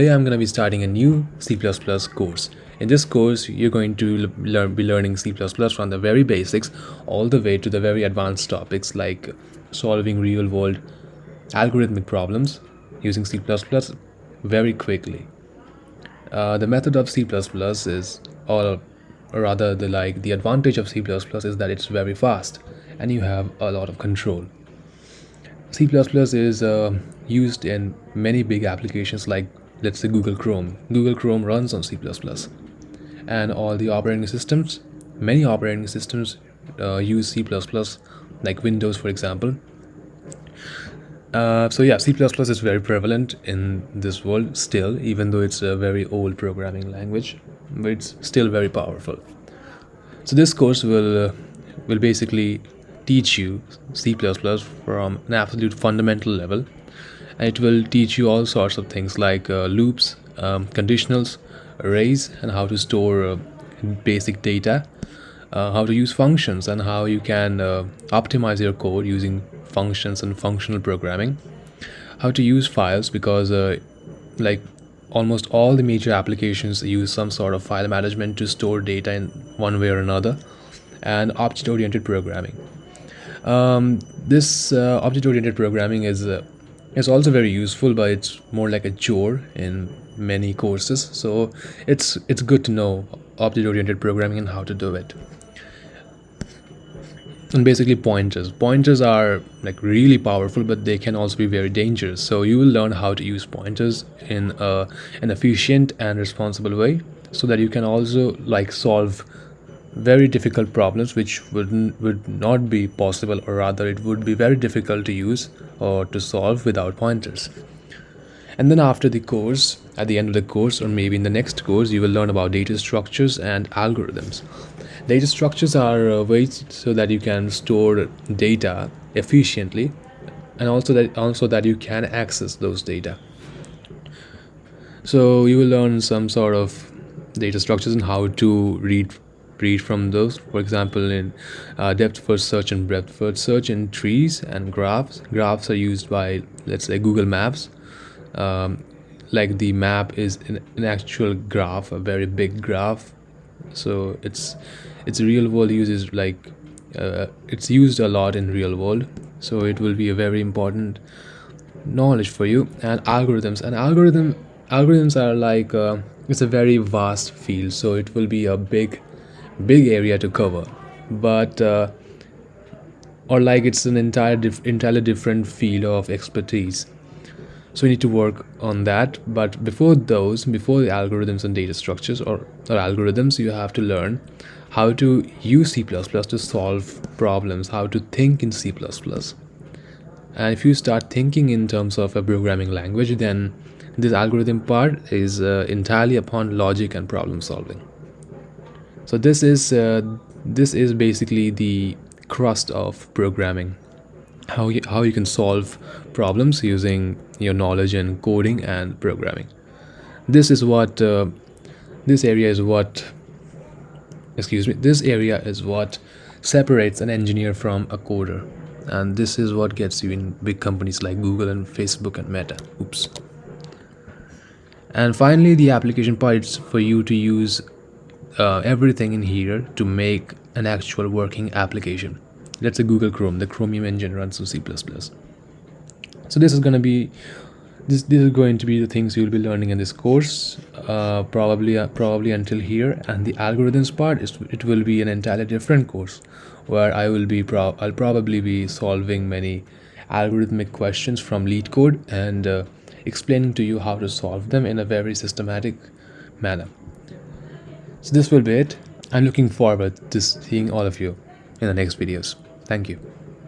Today I'm going to be starting a new C++ course. In this course, you're going to be learning C++ from the very basics all the way to the very advanced topics like solving real-world algorithmic problems using C++ very quickly. The method of C++ is, or rather the advantage of C++ is that it's very fast and you have a lot of control. C++ is used in many big applications like, let's say, Google Chrome. Google Chrome runs on C++. And all the operating systems, many operating systems use C++, like Windows, for example. So yeah, C++ is very prevalent in this world still, even though it's a very old programming language, but it's still very powerful. So this course will basically teach you C++ from an absolute fundamental level, and it will teach you all sorts of things like loops, conditionals, arrays, and how to store basic data, how to use functions, and how you can optimize your code using functions and functional programming, how to use files, because like almost all the major applications use some sort of file management to store data in one way or another, and object-oriented programming. This object-oriented programming is also very useful, but it's more like a chore in many courses. So it's good to know object-oriented programming and how to do it. And basically pointers are like really powerful, but they can also be very dangerous. So you will learn how to use pointers in an efficient and responsible way, so that you can also like solve very difficult problems which would not be possible, or rather it would be very difficult to use or to solve without pointers. And then after the course, at the end of the course, or maybe in the next course, you will learn about data structures and algorithms. Data structures are ways so that you can store data efficiently, and also that you can access those data. So you will learn some sort of data structures and how to read from those. For example, in depth first search and breadth first search in trees and graphs. Graphs are used by, let's say, Google Maps. Like the map is an actual graph, a very big graph. So its real world use is like it's used a lot in real world. So it will be a very important knowledge for you. And algorithms are like it's a very vast field, so it will be a big area to cover, but or like it's an entirely different field of expertise. So we need to work on that. But before the algorithms and data structures, or algorithms, you have to learn how to use C++ to solve problems, how to think in C++. And if you start thinking in terms of a programming language, then this algorithm part is entirely upon logic and problem solving. So this is basically the crust of programming, how you can solve problems using your knowledge in coding and programming. This area is what separates an engineer from a coder, and this is what gets you in big companies like Google and Facebook and Meta. Oops. And finally, the application part is for you to use everything in here to make an actual working application. Let's say Google Chrome, the Chromium engine runs on C++. So this is going to be the things you'll be learning in this course, probably until here. And the algorithms part it will be an entirely different course, where I'll probably be solving many algorithmic questions from lead code and explaining to you how to solve them in a very systematic manner. So this will be it. I'm looking forward to seeing all of you in the next videos. Thank you.